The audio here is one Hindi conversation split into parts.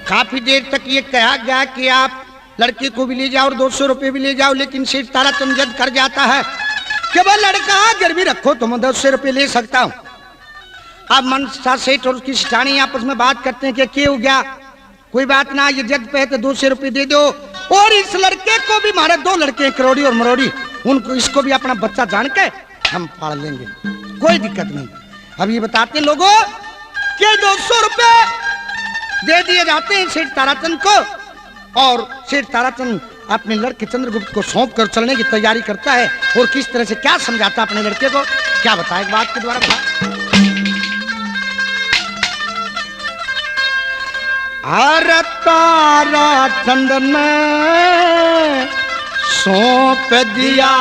काफी देर तक ये कहा गया कि आप लड़के को भी ले जाओ और 200 रुपए भी ले जाओ, लेकिन सेठ ताराचंद जद कर जाता है कि वह लड़का गिरवी रखो तो मैं 200 रुपए ले सकता हूँ। अब मनसा सेठ और उसकी सेठानी आपस में बात करते हैं कि क्या हो गया, कोई बात ना, ये जद पे तो 200 रुपए दे दो, और इस लड़के को भी, हमारे 2 लड़के करोड़ी और मरोड़ी, उनको इसको भी अपना बच्चा जान के हम पाल लेंगे, कोई दिक्कत नहीं। अब ये बताते लोगों कि 200 रुपए दे दिए जाते हैं सेठ ताराचंद को, और सेठ ताराचंद अपने लड़के चंद्रगुप्त को सौंप कर चलने की तैयारी करता है, और किस तरह से क्या समझाता अपने लड़के को, क्या बताए बात के द्वारा बता। अरे ताराचंद ने सौंप दिया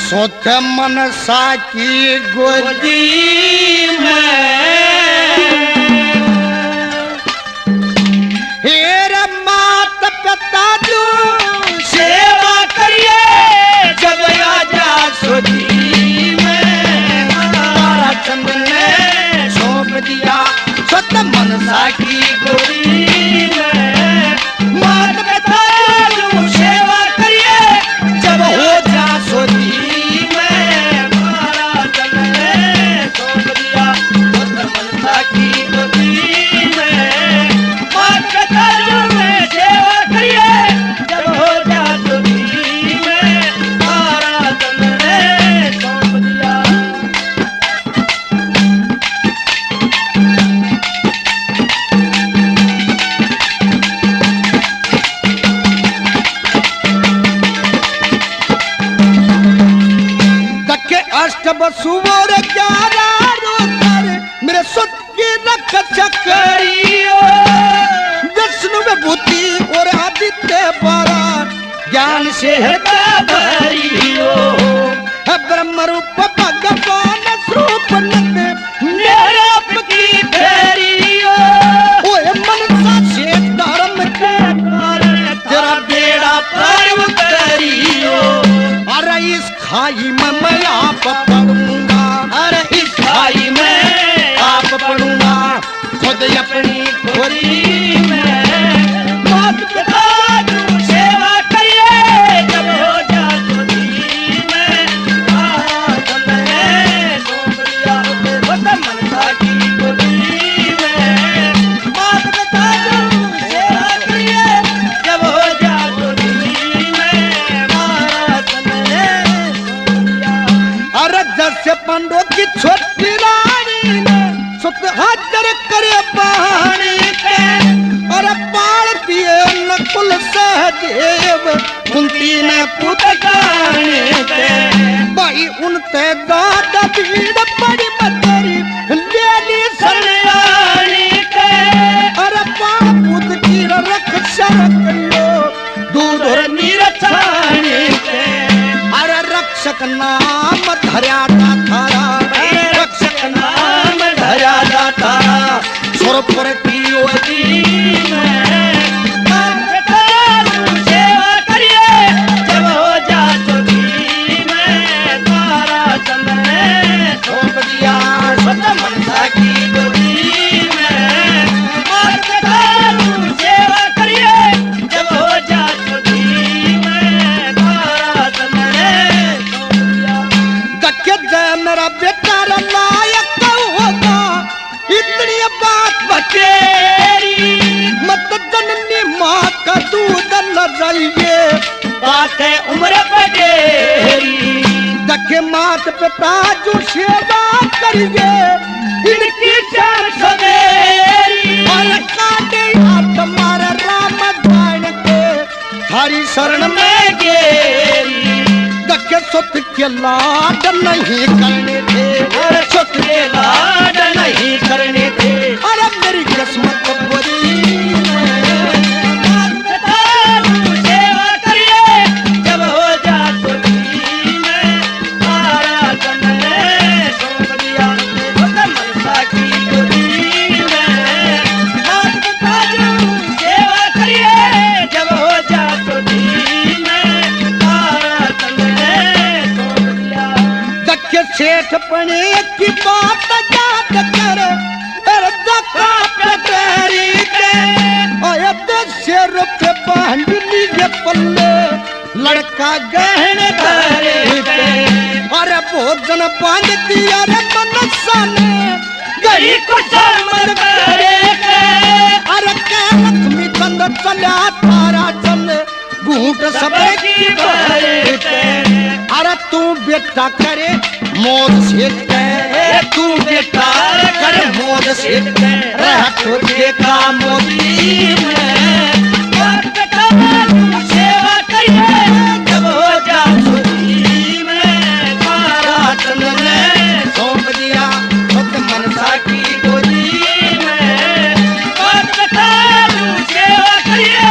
सोच मनसा की गोदी में, हेरा मात पिता जो सेवा करिए जब आजा सोदी में। ताराचंद ने सौंप दिया सोच मनसा की गोदी में, मात पिता जो सेवा करिए जब हो जा सोदी। बसुवर 11 रोतर मेरे सुत की रख चकरियो, विष्णु विभूति और आदित्य बरा ज्ञान से भरियो, ब्रह्म रूप भगवान स्वरूप मेरे की फेरियो, ओए मनसा से धर्म के तेरा बेड़ा पार करियो। अरे इस खाई में मैं आप पढ़ूंगा, अरे इस खाई में आप पढ़ूंगा, खुद अपनी खोरी में मात पिता जो सेवा करिए जब हो जा सोदी में। ताराचंद ने सौंप दिया खुद मनसा की गोदी में, मात पिता जो सेवा करिए जब हो जा सोदी में। ताराचंद ने जैसे पंडो की छोटी रानी ने सुत हाजर करे पानी के, और पाल दिए नकुल सहदेव कुंती ने पुतगाने के, भाई उनते दादा भीड़ बड़ी मदरी ले ली सरयानी के, और पाल पुत की रक्षा करियो दूध और नीर छाने के। अरे रक्षक नाम धर्या थारा, रक्षक नाम धर्या थारा, सुरपुर की ओदी में सेवा करिए जब हो जा सोदी में। ताराचंद ने सौंप दिया सोच मनसा की गोदी में, सेवा करिए जब हो जा सोदी में। ताराचंद ने मेरा बेटा लायक होगा इतनी बात बतेरी, मत जननी माँ का दूध न जाइए बात है उम्र बटेरी। देखे मात पिता जो सेवा करिए इनकी शान सवेरी, और काटे तुम्हारा राम धान के थारी शरण में गेरी। के सुत के लाड नहीं करने थे, अरे सुत के लाड नहीं करने थे, अरे मेरी किस्मत बुरी सेवा करिए जब हो जा सोदी में। ताराचंद ने सौंप दिया खुद मनसा की गोदी में, सेवा करिए जब हो जा सोदी में। ताराचंद सेठ पने की बात याद कर, लड़का गहन करे पे अरे भोजन बांध दिया रे मनसा ने गई कुशल मन करे के अरे के लक्ष्मी चंद चला तारा चल घूट सबे की भरे पे अरे तू बेटा करे मौज से तू बेटा करे मौज से रह तो देखा मोदी में सेवा करिए जब हो जा सुधी में तारा चंद ने सौंप दिया खुद मनसा की गोदी में सेवा करिए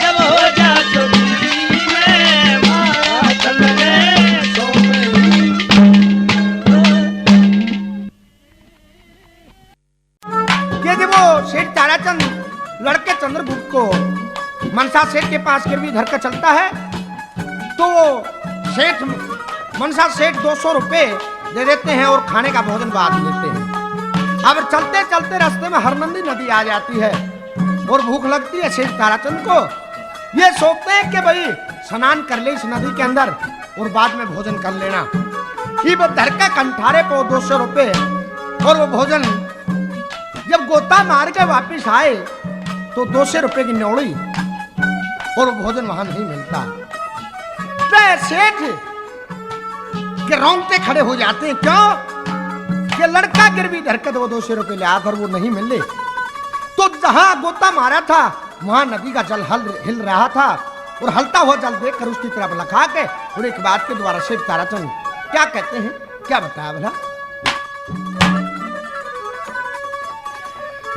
जब हो जा सुधी में तारा चंद ने सौंप ये वो सेठ ताराचंद लड़के चंद्रगुप्त को मनसा सेठ के पास गिरवी धर कर चलता है तो सेठ मनसा सेठ 200 रुपए दे देते हैं और खाने का भोजन बांट देते हैं। अब चलते चलते रास्ते में हरनंदी नदी आ जाती है और भूख लगती है सेठ ताराचंद को। ये सोचते हैं कि भाई स्नान कर ले इस नदी के अंदर और बाद में भोजन कर लेना। कि वो धर के कंठारे को 200 रुपए और वो भोजन जब गोता मार के वापिस आए तो 200 रुपए की न्योड़ी और वो भोजन वहां नहीं मिलता। तो सेठ के रोंगटे खड़े हो जाते हैं। क्यों कि लड़का गिरवी धर के वो 200 रुपए ले आकर वो नहीं मिले। तो जहां गोता मारा था वहां नदी का जल हिल रहा था और हलता हुआ जल देखकर उसकी तरफ लखा के और एक बात के द्वारा सेठ ताराचंद क्या कहते हैं, क्या बताया भला।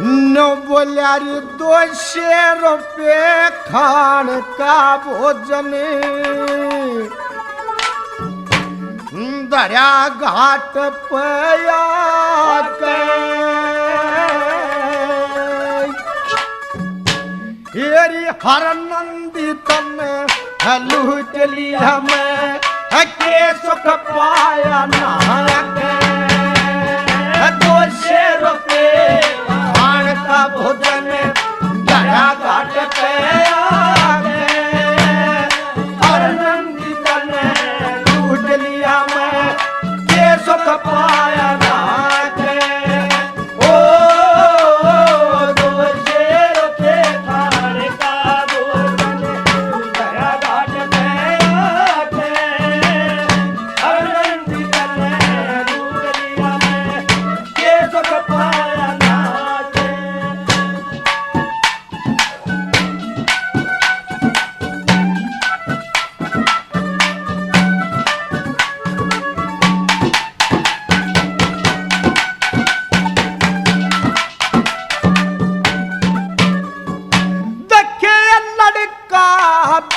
न बोलिया 200 रुपये खान का भोजन दरिया घाट पया हेरी हर नंदी तम लूट लिया मैं के सुख पाया ना 200 रुपये का भोजन दरिया घाट पे और नंदी तन लूट लिया मैं के सुख पाया ना ओ 200 रुपये खाने का भोजन दरिया घाट पे और नंदी तन लूट लिया मैं के सुख पाया ना।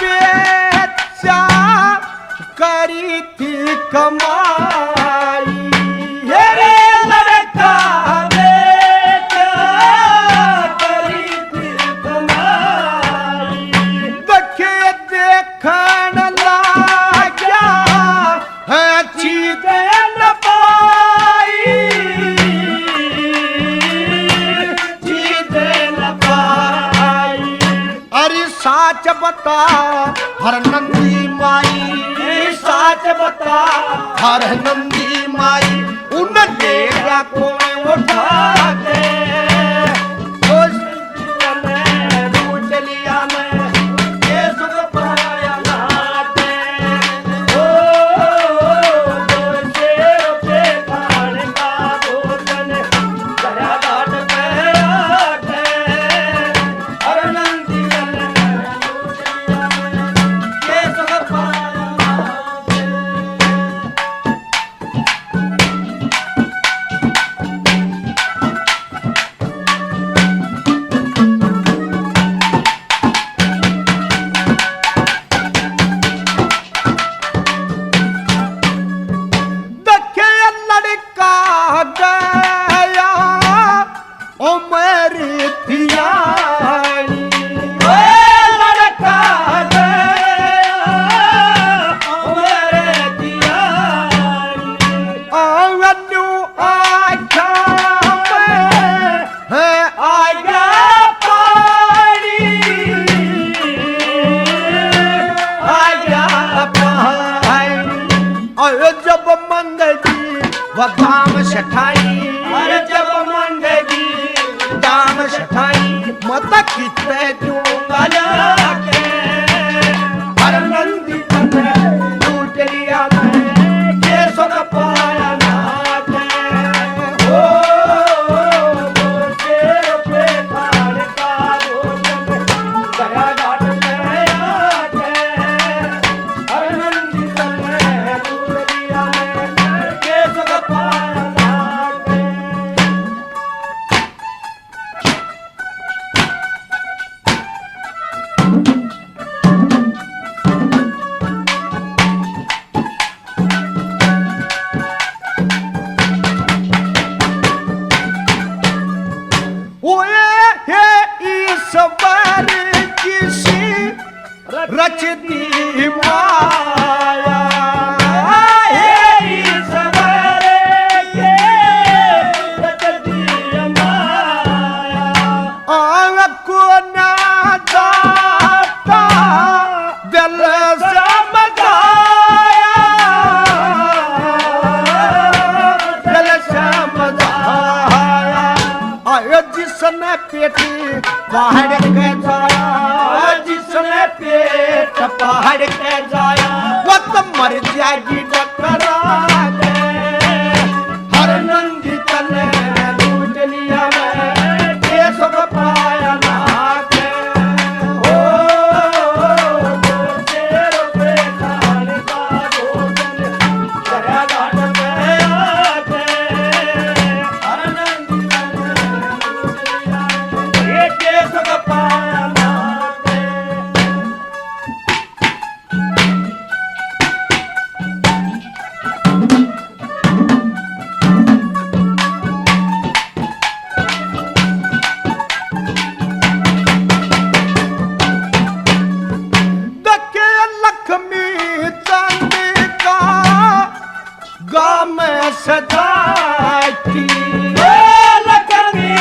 बेचा करी थी कमाई रे लड़का बेचा करी थी कमाई देखे देखन लागा अच्छी देन पाई देन पाई अरे साच बता हर नंदी माई साच बता हर नंदी माई उन डेरा को उठा के लूट लिया मैं ये सुख पाया नाते ओ 200 रुपये खाने का भोजन दरिया घाट पे आके हर नंदी कितने दूंगा जाके हर नंदी तने लूट लिया मैं केसों का पाया नाके ओ शेर पे खाड़ का रोशन गया घाट में आके हर नंदी तने लूट लिया मैं केसों का पाया नाके ईश्वर किसी रचती माया ईश्वर के रचती माया को ना जाता दिल समझाया दिल समझाया आयो जिसने पेटी पहाड़ के जाया जिसने पेट पहाड़ के जाया वो तो मर जाएगी डकरा के हर नंदी तने लूट लिया मैं केसों का पाया नाके ओ शेर पे खाड़ का रोशन गया घाट में आके हर नंदी तने लूट लिया ये केसों का पाया नाके दके लक्ष्मी चंद का गाँव में सजाती लक्ष्मी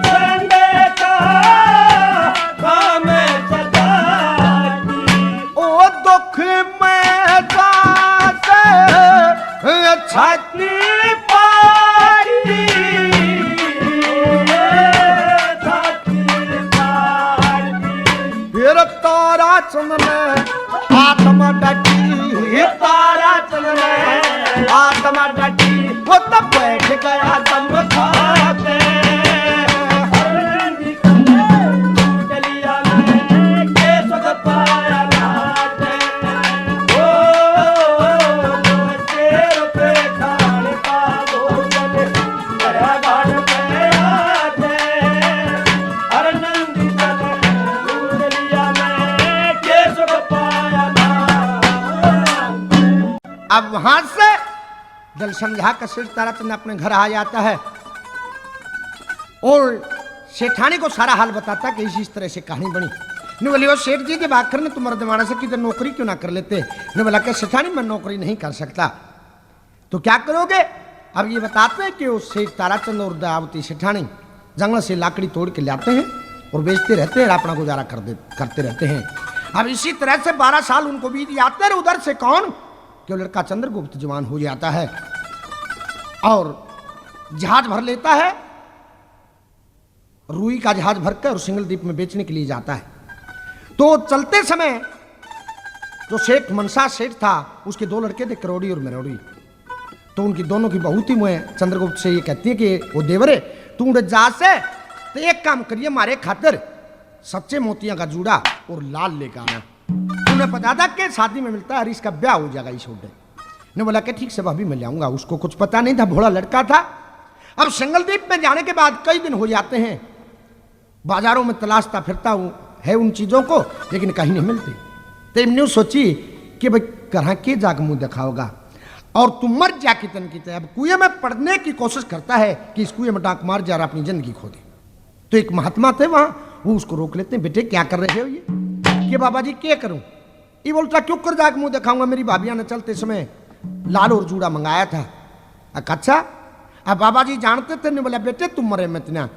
चंद का गाँव में सजाती ओ दुख में जाते छाती पारी छाती पारी फिर तारा चंद में आत्मा डटी तारा चंद में आत्मा डटी वो तब बैठ गया दम खाते हर नंदी तने लूट लिया मैं केसों का पाया नाके ओ शेर पे खाड़ का रोशन गया घाट में आके हर नंदी तने लूट लिया मैं केसों का पाया नाके अब वहां से जल समझा कर शेठ ताराचंद अपने घर आ जाता है और सेठानी को सारा हाल बताता कि इस तरह से कहानी बनी ने बोली वो सेठ जी के आखिर ने तुम मर्दमाना से किधर नौकरी क्यों ना कर लेते ने बोला कि सेठानी मैं नौकरी नहीं कर सकता तो क्या करोगे अब ये बताते हैं कि वो सेठ ताराचंद और दयावती सेठानी जंगल से लाकड़ी तोड़ के लाते हैं और बेचते रहते हैं अपना गुजारा करते रहते हैं। अब इसी तरह से 12 साल उनको बीत जाते हैं। उधर से कौन कि लड़का चंद्रगुप्त जवान हो जाता है और जहाज भर लेता है, रुई का जहाज भरकर और सिंगल द्वीप में बेचने के लिए जाता है। तो चलते समय जो सेठ मनसा सेठ था उसके 2 लड़के थे, करोड़ी और मरोड़ी। तो उनकी दोनों की बहुत ही मुँह चंद्रगुप्त से ये कहती है कि वो देवरे तू उड़ जा से तो एक काम करिए मारे खातिर सच्चे मोतियां का जूड़ा और लाल लेकर आना। उन्हें पता था कि शादी में मिलता है, इसका ब्याह हो जाएगा इस छोटे ने बोला कि ठीक से भाभी मैं ले आऊंगा। उसको कुछ पता नहीं था, भोला लड़का था। अब सिंगलद्वीप में जाने के बाद कई दिन हो जाते हैं, बाजारों में तलाशता फिरता हूं है उन चीजों को, लेकिन कहीं नहीं मिलती। तो इमने सोची कि भाई कहाँ के जाग मुंह दिखाओगा और तुम मर जा कितन की अब कुएं में पड़ने की कोशिश करता है कि इस कुएं में डांक मार जा रहा अपनी जिंदगी खो दे। तो एक महात्मा थे वहां, वो उसको रोक लेते हैं, बेटे क्या कर रहे हो ये? कि बाबा जी क्या करूं? ये बोलता क्यों कर जाके मुंह दिखाऊंगा, मेरी भाभिया ने चलते समय लाल और जूड़ा मंगाया था। अच्छा अब बाबा जी जानते थे, नहीं बोला बेटे तुम मरे मत ना,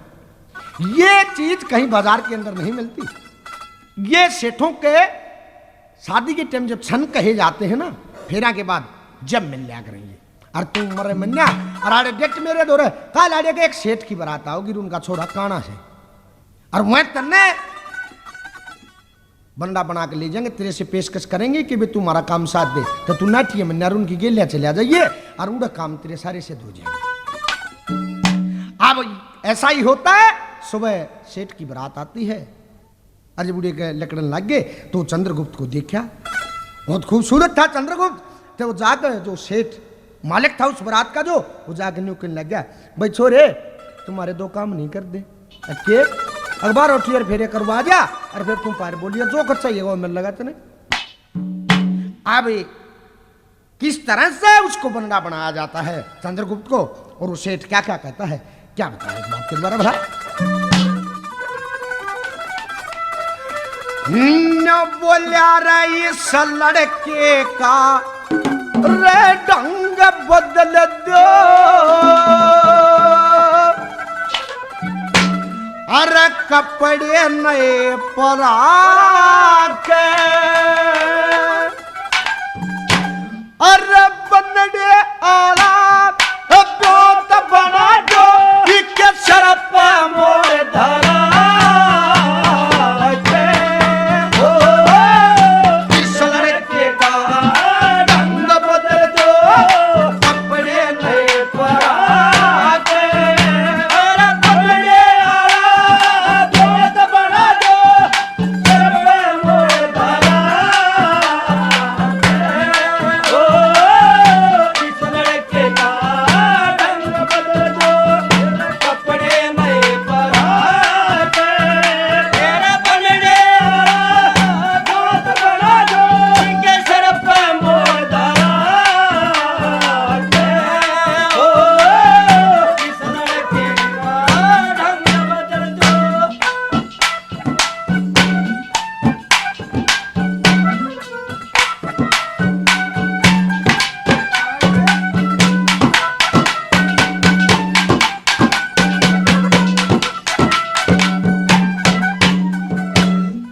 ये चीज कहीं बाजार के अंदर नहीं मिलती। ये सेठों के शादी के टाइम जब छन कहे जाते हैं ना, फेरा के बाद जब मिल लिया करेंगे। अरे तुम मरे मन्या और आड़े डेट मेरे दौरे कल आड़े के एक सेठ की बारात आओगी, उनका छोरा काना से, और मैं तन्ने बंदा बना के ले जाएंगे, तेरे से पेशकश करेंगे कि भाई तुम्हारा काम साथ दे, तो तू नाटिए में नरुन की गेलिया चले आ जाइए और उड़ा काम तेरे सारे से हो जाएंगे। अब ऐसा ही होता है। सुबह सेठ की बारात आती है, अरे बूढ़े के लकड़न लग गए तो चंद्रगुप्त को देखा, बहुत खूबसूरत था चंद्रगुप्त। तो वो जाकर जो सेठ मालिक था उस बारात का, जो वो जाकर न्यू कहने लग गया, भाई छोरे तुम्हारे दो काम नहीं कर दे, के अखबार और टीयर फेरे करवा जा और फिर तुम पार बोलिए जो कुछ चाहिए वो मिल लगा तेने। अब किस तरह से उसको बंदा बनाया जाता है चंद्रगुप्त को, और वो सेठ क्या क्या कहता है, क्या बताया इस बात के द्वारा भला। न बोलिया रे इस लड़के का रे ढंग बदल दो, अरे कपड़े नए परा के, अरे बनडे आला बहुत बना दो के शरप मोड़ धरा के, इस लड़के का ढंग बदल दो, कपड़े नए परा के, अरे बनडे आला बहुत बना दो शरप मोड़ धरा के, इस लड़के का ढंग बदल दो, कपड़े नए परा के, तेरा बनडे आला बहुत बना दो के शरप मोड़ धरा के, इस लड़के का ढंग बदल दो।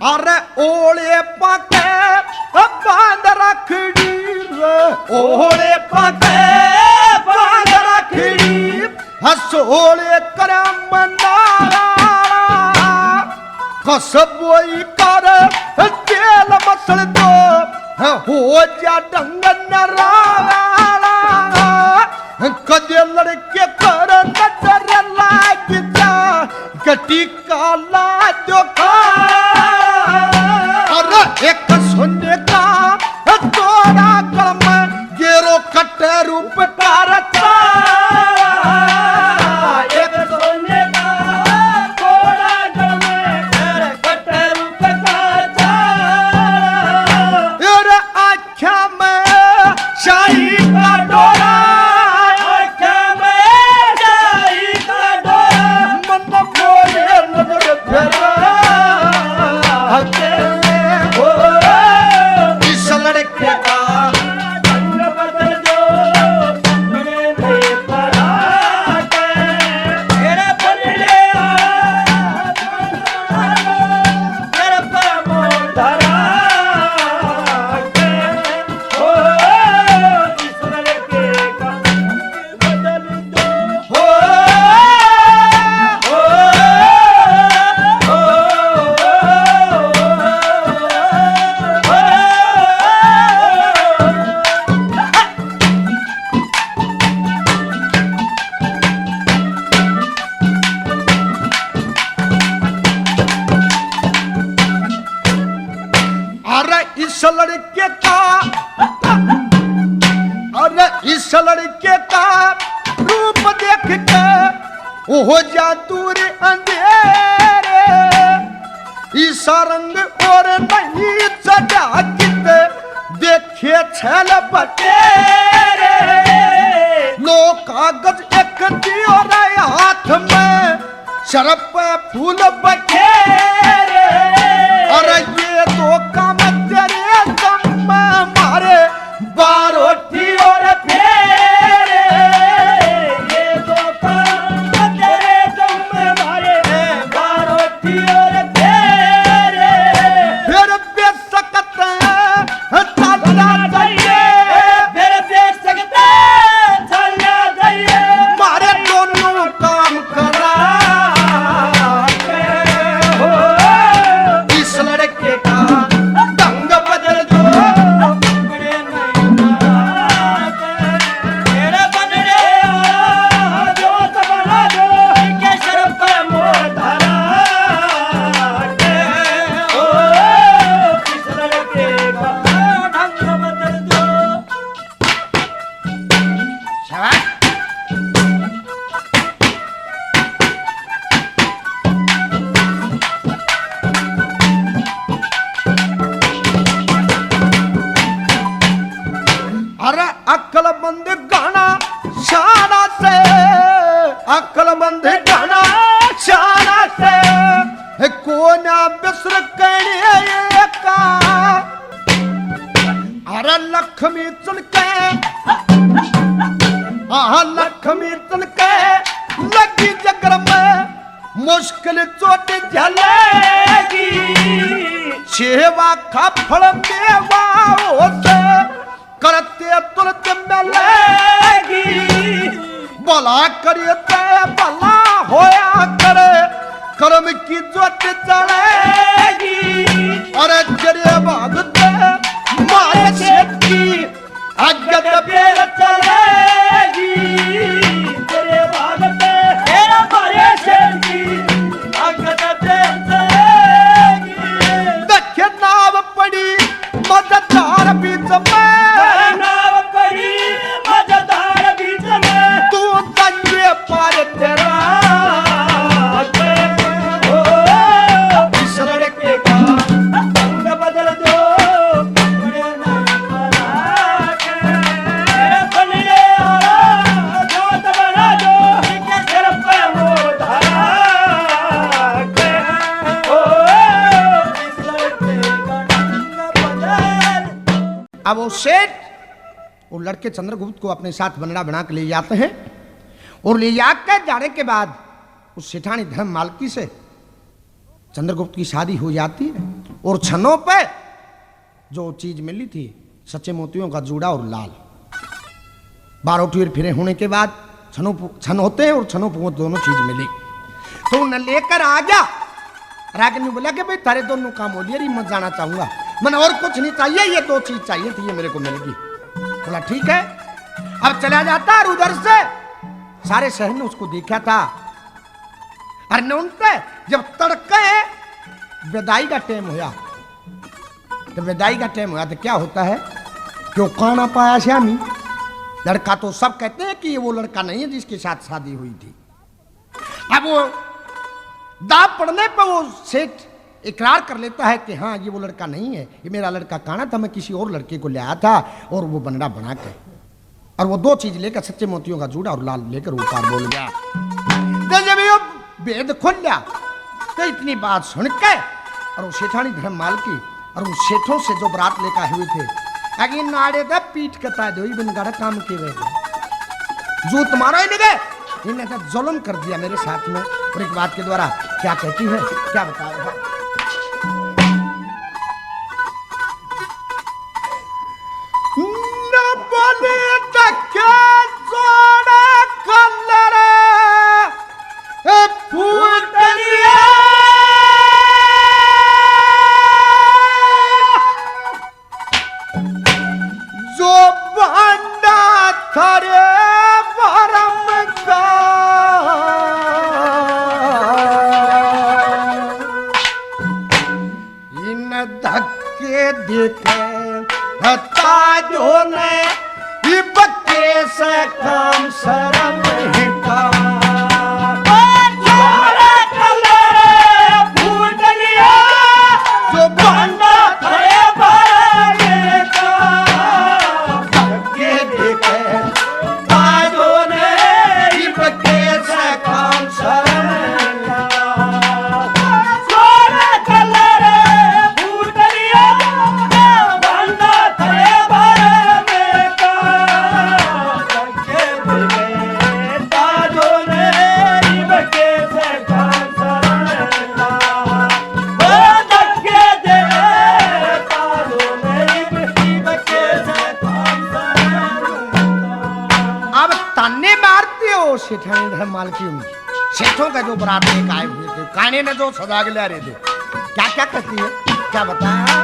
अरे ओले पाके बांध रखड़ी रे, ओले पाके बांध रखड़ी, हसोले कर मनारा, कसबोई कर तेल मसल दो, हो जा ढंग नराला, कदे लड़के कर नजर लाग जा, गटी काला जो एक सुनने का तोरा कलम गेरो कट रूप का रचा, एक सुनने का तोरा कलम कट रूप का रचा, तेरे आँखा में शाही का डोरा, आँखा में शाही का डोरा, मन बोले नजर फेरा इस लड़के का ढंग बदल दो, कपड़े नए परा के, तेरे बनडे शरप मोड़ धरा के, इस लड़के का बदल दो, अरे इस लड़के का, अरे इस लड़के का रूप देख के हो जा दूर अंधेरे, ईसा रंग और नहीं सजा कित देखे छल बटेरे, लो कागज एक दियो रे हाथ में शरप फूल बखेरे, अरे ये दो काम तेरे दम में मारे बारोटी और फेरे, ये दो काम तेरे दम में मारे बारोटी और फेरे, फिर बेसकत चलना चाहिए, फिर बेसकत चलना चाहिए, मारे दोनों काम करा के, इस लड़के बना बिसर कणे का अरे लक्ष्मी चलके लक्ष्मी चलके लगी जगर में मुश्किल चोट झलेगी सेवा का फल मेवा होते करते तुरंत मिलेगी भला करिए भला होया करे कर्म की ज्योत जलेगी अरे जरिए भागते मारे शेठी अगत पेड़ चलेगी जरिए भागते मारे शेठी अगत पेड़ चलेगी देखे नाव पड़ी मजेदार बीच में नाव पड़ी मजेदार बीच में तू तंगे पार तेरा अब वो सेठ वो लड़के चंद्रगुप्त को अपने साथ बनड़ा बना के ले जाते हैं और ले जाकर जाने के बाद उस सेठानी धर्म मालकी से चंद्रगुप्त की शादी हो जाती है और छनों पे जो चीज मिली थी सच्चे मोतियों का जूड़ा और लाल 12 टूर फिरे होने के बाद छन होते हैं और छनों पे दोनों चीज मिली तो उन्हें लेकर आ गया। राग ने बोला कि भाई तारे दोनों काम हो लिया मत जाना चाहूंगा मैंने और कुछ नहीं चाहिए ये 2 चीज चाहिए थी ये मेरे को मिल गई। बोला ठीक है अब चला जाता और उधर से सारे शहर ने उसको देखा था अरे उनसे जब तड़के विदाई का टाइम हुआ तो विदाई का टाइम हुआ तो क्या होता है क्यों खाना पाया श्यामी लड़का तो सब कहते हैं कि ये वो लड़का नहीं है जिसके साथ शादी हुई थी। अब वो दाव पड़ने पर वो सेठ इकरार कर लेता है कि हाँ ये वो लड़का नहीं है ये मेरा लड़का काना था मैं किसी और लड़के को ले आया था और वो बनड़ा बना के और वो 2 चीज लेकर सच्चे मोतियों का जूड़ा और लाल लेकर ऊपर बोल गया। तो जब ये भेद खोल लिया तो इतनी बात सुन के और वो सेठानी धर्म मालकी और उन सेठों से जो बरात लेकर हुए थे अगे नाड़े दा पीठ कता दो बनगाड़ा काम के वे जो तुम्हारा ही लगे इन्हें तो जुल्म कर दिया मेरे साथ में और एक बात के द्वारा क्या कहती है क्या बताओ न बोले तक जोड़ा कलर फूट लिया जो बंदा थरे परम का इन धक्के देखे ताजों ने बच्चे से काम शर्म हिटा जो बंदा थे भरने का धक्के देखे ताजों ने बच्चे से काम शर्म सेठानी धर्म मालकी होंगी सेठों का जो बरात लेकर आए हुए थे काने ने जो सजा के ले रहे थे क्या क्या कहती है क्या बताया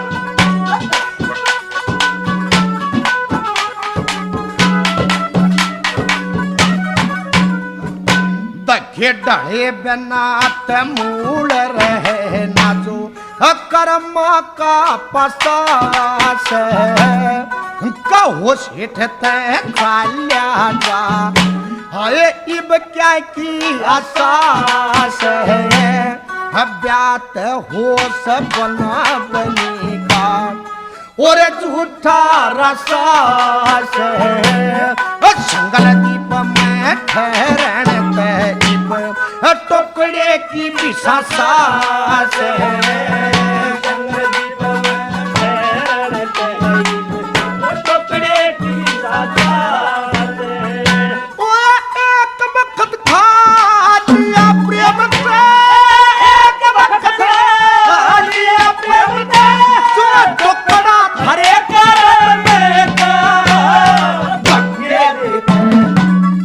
दखे डढ़े बनात मूल रहे ना जो कर्म का पसास कहो सेठ तय खाल्या जा हाय इब क्या की आसास है ब्यात हो सब बना बनी का और झूठा रसास है संगल दीप में ठहरण तय टुकड़े की बिसा सास टुकड़े की साथ वो एक वक्त खा लिया प्रेम से एक वक्त खा लिया प्रेम से जो टुकड़ा धरे कर में का धक्के देते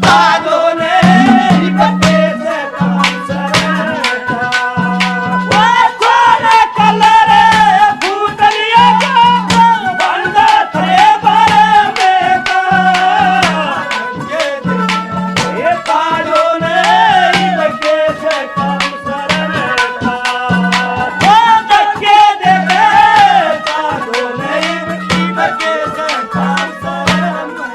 ताजों ने बच्चे से काम सरता वो कोरे कलर भूतलिया का बंदा थे बारे में का ये काजो ने लगे से काम सरता वो धक्के देवे काजो ने लगे से काम सरता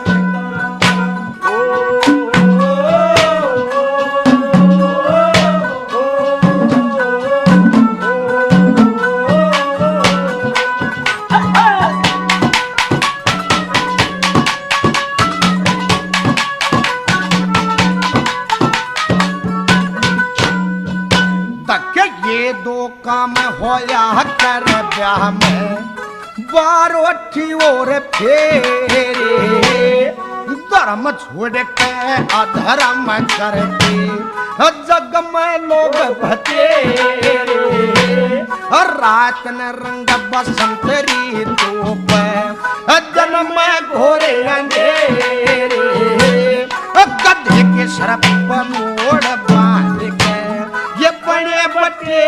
तक ये दो काम होया कर ब्याह में बारोठी और फेरे धर्म छोड़ के अधर्म करते जग में लोग बतेरे रात न रंग बसंत ऋतु पे जन्म घोरे अंधेरे गधे के सर पर मोड़ बांध के ये बड़े बटे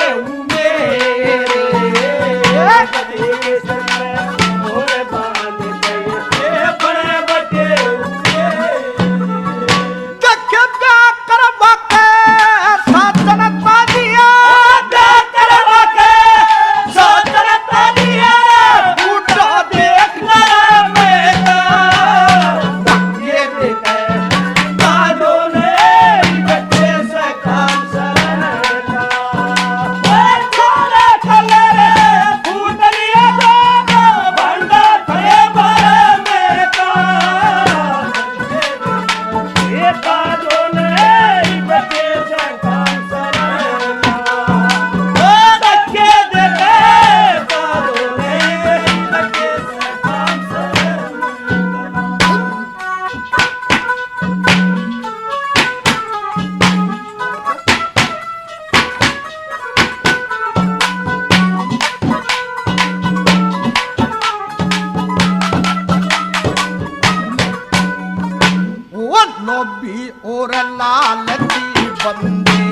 लोभी और लालची बंदे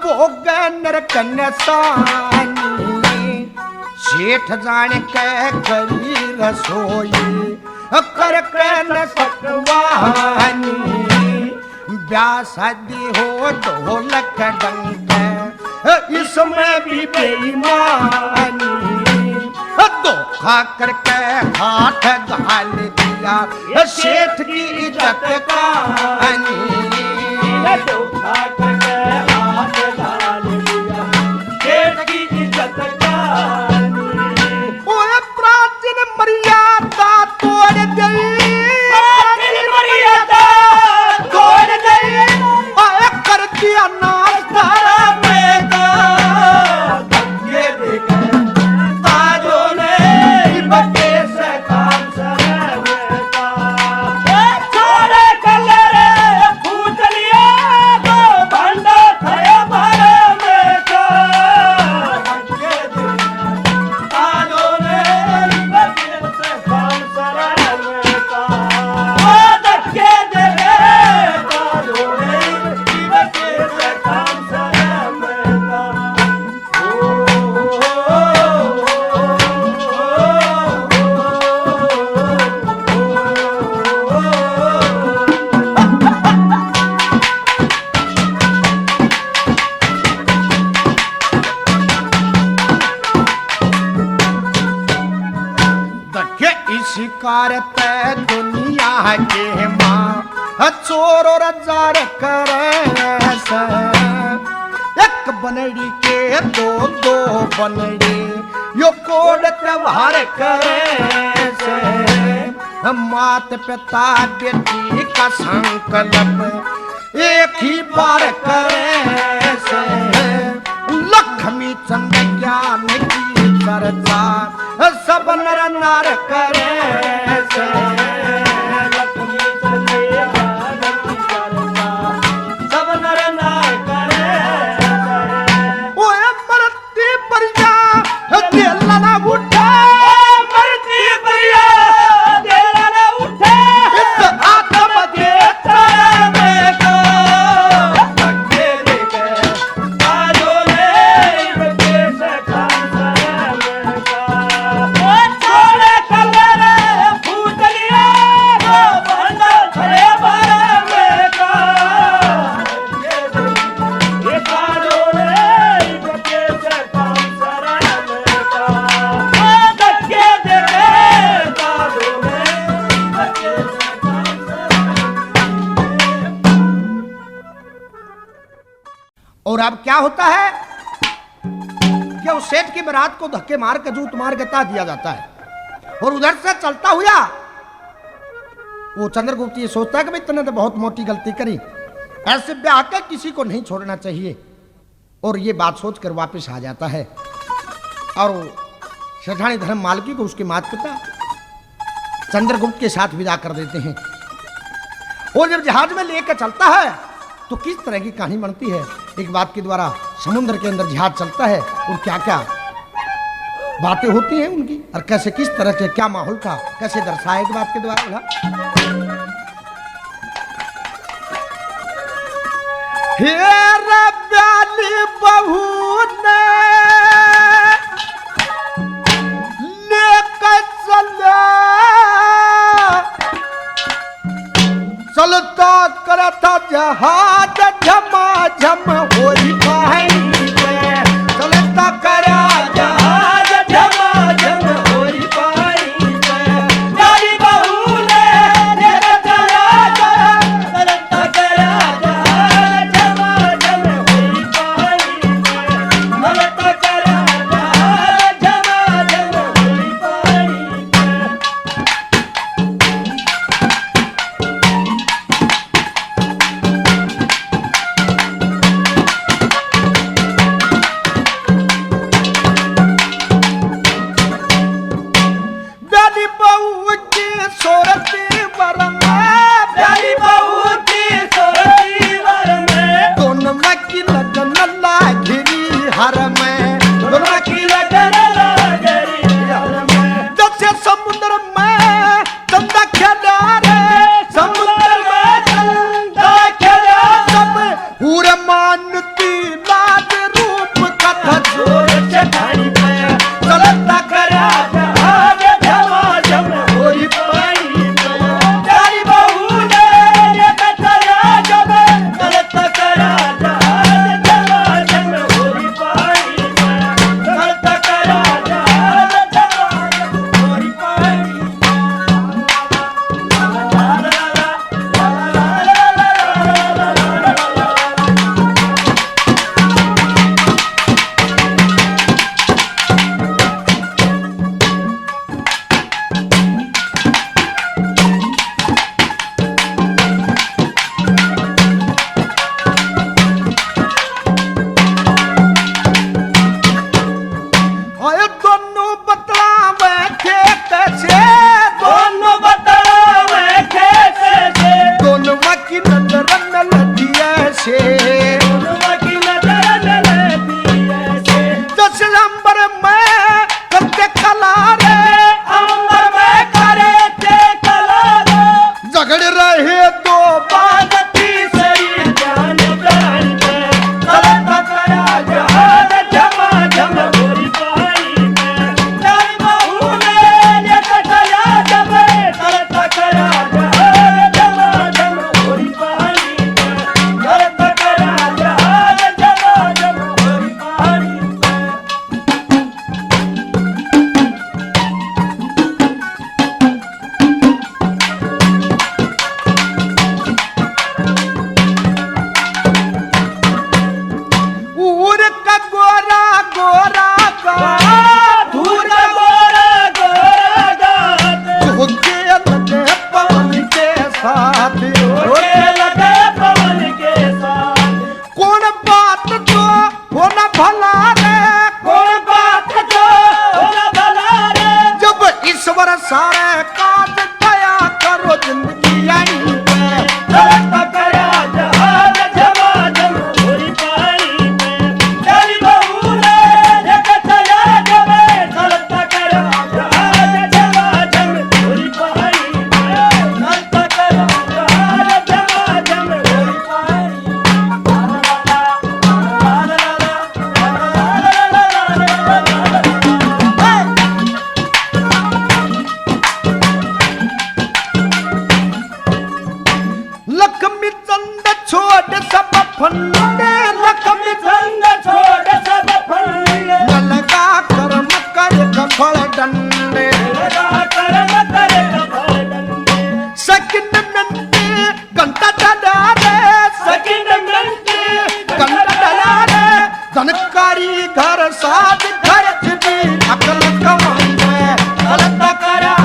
भोग नरक नसानी सेठ जान के करी रसोई कर के न सकवानी ब्याह शादी हो ढोलक डंक इसमें भी बेईमानी धोखा करके हाथ गाल दिया सेठ की इज्जत कहानी धोखा करके हाथ डाल दिया सेठ की इज्जत कहानी ओए प्राचीन मर्यादा तोड़ गई प्राचीन मर्यादा तोड़ गई ओए कर दिया नाश धर्म का धक्के देकर ताजों ने बच्चे से काम सरता छोड़े कलर भूतलिया को बंदा थे बारे में का धक्के देकर ताजों ने बच्चे से काम सरता धक्के देकर ताजों ने बच्चे से काम सरता देखे इस कारते दुनिया के माँ चोर और जार करे से एक बनड़ी के दो दो बनड़ी यो कोड त्योहार करे से मात पिता बेटी का संकल्प एक ही बार करे से लक्ष्मी चंद ज्ञान की चर्चा सब नर नार करे से लक्ष्मी चंद ज्ञान की चर्चा सब नर नार करे ओए मरती परिया दिल ना उठे मरती परिया दिल ना उठे इस आत्म के तारे को धक्के देके ताजों ने इनके सकाम सरे का छोड़े कलरे फूटलिया वो बंदा खड़े बारे का ये ताजों ने इनके सकाम सरे का धक्के देके ताजों ने इनके सकाम और अब क्या होता है कि उस सेठ की बारात को धक्के मार के जूत मार के ता दिया जाता है और उधर से चलता हुआ वो चंद्रगुप्त ये सोचता है कि भाई तूने तो बहुत मोटी गलती करी, ऐसे ब्याह के किसी को नहीं छोड़ना चाहिए। और ये बात सोचकर वापस आ जाता है और सेठानी धर्म मालकी को उसके माता पिता चंद्रगुप्त के साथ विदा कर देते हैं। और जब जहाज में लेकर चलता है तो किस तरह की कहानी बनती है एक बात के द्वारा। समुद्र के अंदर जहाज चलता है और क्या क्या बातें होती हैं उनकी और कैसे किस तरह से क्या माहौल का कैसे दर्शाया एक बात के द्वारा बोला। हे रब्बानी बहू ने लेकर चला चलता करता जहाज झमाझम होई पानी पे चलता करा जहाज झमाझम होई पानी पे प्यारी बहू ने लेकर चला चलता करा जहाज झमाझम होई पानी पे चलता करा जहाज झमाझम होई पानी पे प्यारी बहू की सोरती बरमा प्यारी बहू की सोरती वर में दोनों में की लगन लागिरी हर में दोनों की लगन लागरी हर में जैसे समुद्र में चंदा खेला रे समुद्र में चंदा खेला सब पूरे मानती लाज रूप कथा जोर से ठाणी पे चलता करा जहाज झमाझम होई पानी पे प्यारी बहू ने लेकर चला जब चलता करा जहाज झमाझम होई पानी प्रसाद खर्च दी अकल कमाई में चलता करा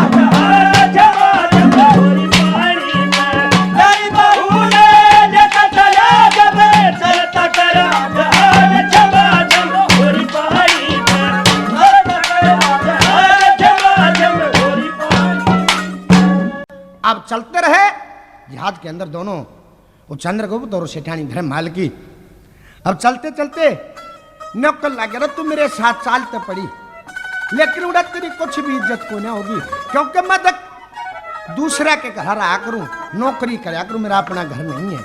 जहाज मोरी पानी में तेरी बहू ने लेकर चला जब चलता करा जहाज मोरी पानी में चलता करा जहाज मोरी पानी। अब चलते रहे जहाज के अंदर दोनों वो चंद्रगुप्त और सेठानी धर्ममाल की। अब चलते चलते नौकर लगे तू मेरे साथ चालते पड़ी, लेकिन उड़ा तेरी कुछ भी इज्जत को ना होगी, क्योंकि मैं तक दूसरा के घर रहा करूं, नौकरी कराया करूं, मेरा अपना घर नहीं है।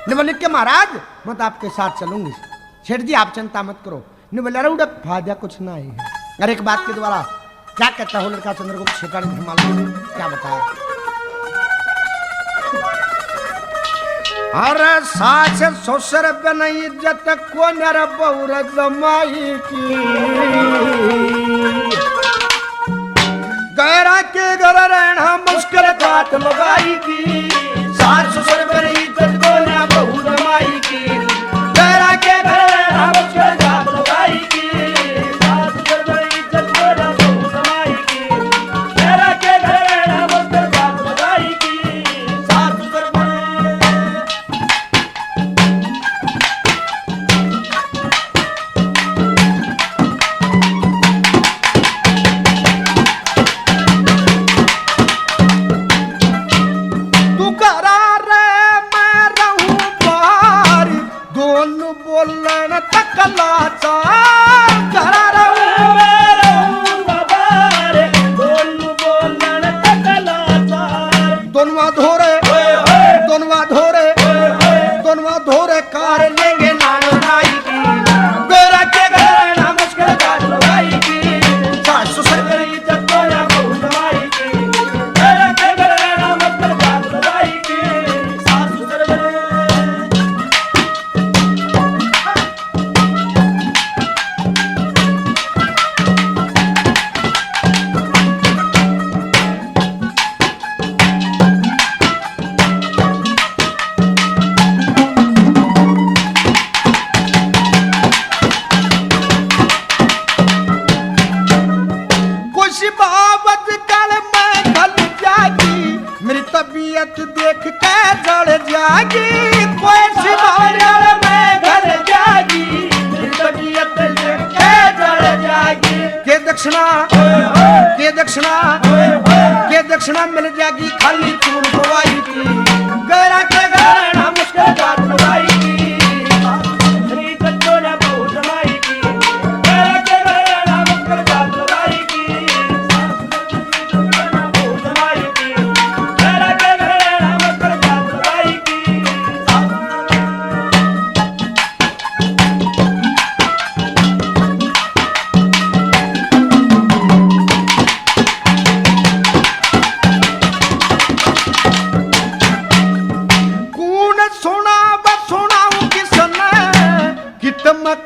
ने बोले कि महाराज मैं तो आपके साथ चलूंगी। सेठ जी आप चिंता मत करो। ने बोले अरे उड़ा फायदा कुछ ना है। अरे एक बात के द्वारा क्या कहता हो लड़का चंद्रगुप्त सेठानी धर्ममाल को क्या बताया? अरे सास ससुर बन इज्जत को नर बहुर जमाई की, गैरा के घर रहना मुश्किल बात लगाई की। सास ससुर बन इज्जत को नर बहुर जमाई की, गैरा के घर रहना मुश्किल बात लगाई की। सास ससुर बन इज्जत को नर बहुर जमाई की, गैरा के घर रहना मुश्किल बात लगाई की। सास ससुर दक्षिणा मिल जाएगी खाली चूर गवाई की, गैरा के घर ना मुश्किल बात लगाई की। श्री चंद्रो ने बहुत जमाई की, गैरा के घर ना मुश्किल बात लगाई की। बहुत जमाई की, गैरा के घर ना मुश्किल बात लगाई की।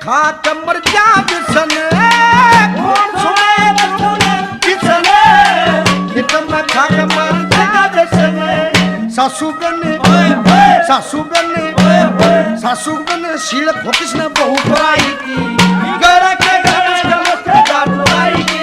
खा कमर जा बिसन कौन सुने किसने कितम खा कमर जा बिसन। सासू बने शील फोकिस ने बहु पराई की, गैरा के घर में बात लगाई की।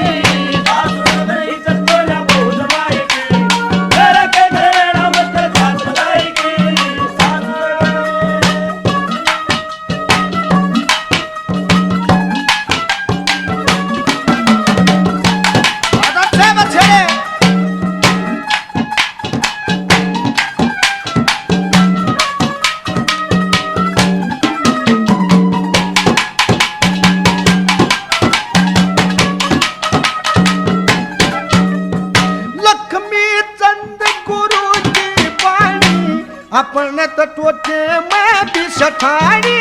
अपने तो टोटे में भी सठानी,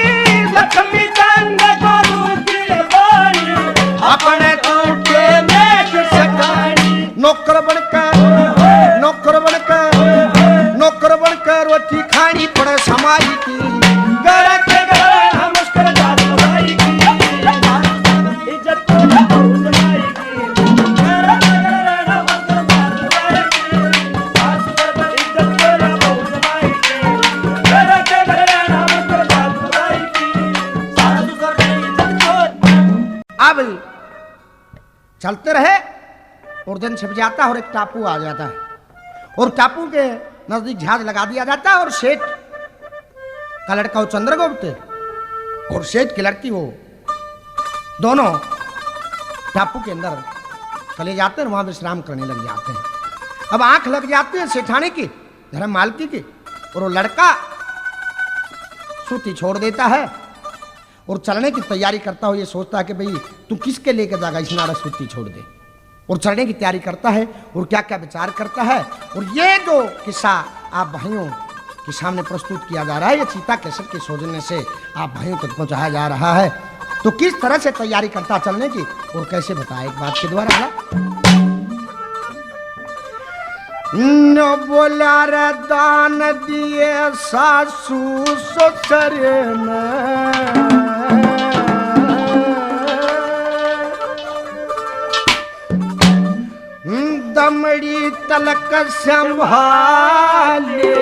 लक्ष्मी चंद गुरु की वाणी, अपने टोटे में भी सठानी। नौकर बनकर रोटी खानी पड़े समाई की, गैरा के घर हम मुश्किल बात लगाई की। इज्जत को ना बहुत जमाई की, गैरा के घर ना मुश्किल बात लगाई की। सास पर इज्जत को ना बहुत जमाई की, गैरा के घर ना मुश्किल बात लगाई अब चलते रहे और दिन छिप जाता है और एक टापू आ जाता है और टापू के नजदीक जहाज लगा दिया जाता है और सेठ का लड़का वो चंद्रगुप्त और सेठ की लड़की वो दोनों टापू के अंदर चले जाते हैं, वहां विश्राम करने लग जाते हैं। अब आंख लग जाती है सेठानी की, धर्म मालकी की, और वो लड़का सूती छोड़ देता है और चलने की तैयारी करता हो ये सोचता है कि भाई तू किसके लेके जाएगा इस नारा सूती छोड़ दे, और चलने की तैयारी करता है और क्या क्या विचार करता है। और ये जो किस्सा आप भाइयों के सामने प्रस्तुत किया जा रहा है, ये सीता केसर के सौजन्य से आप भाइयों तक पहुंचाया जा रहा है। तो किस तरह से तैयारी करता चलने की और कैसे बताया एक बात के द्वारा। न बोला रे दान दिए सासू ससुर दमड़ी तलक संभाले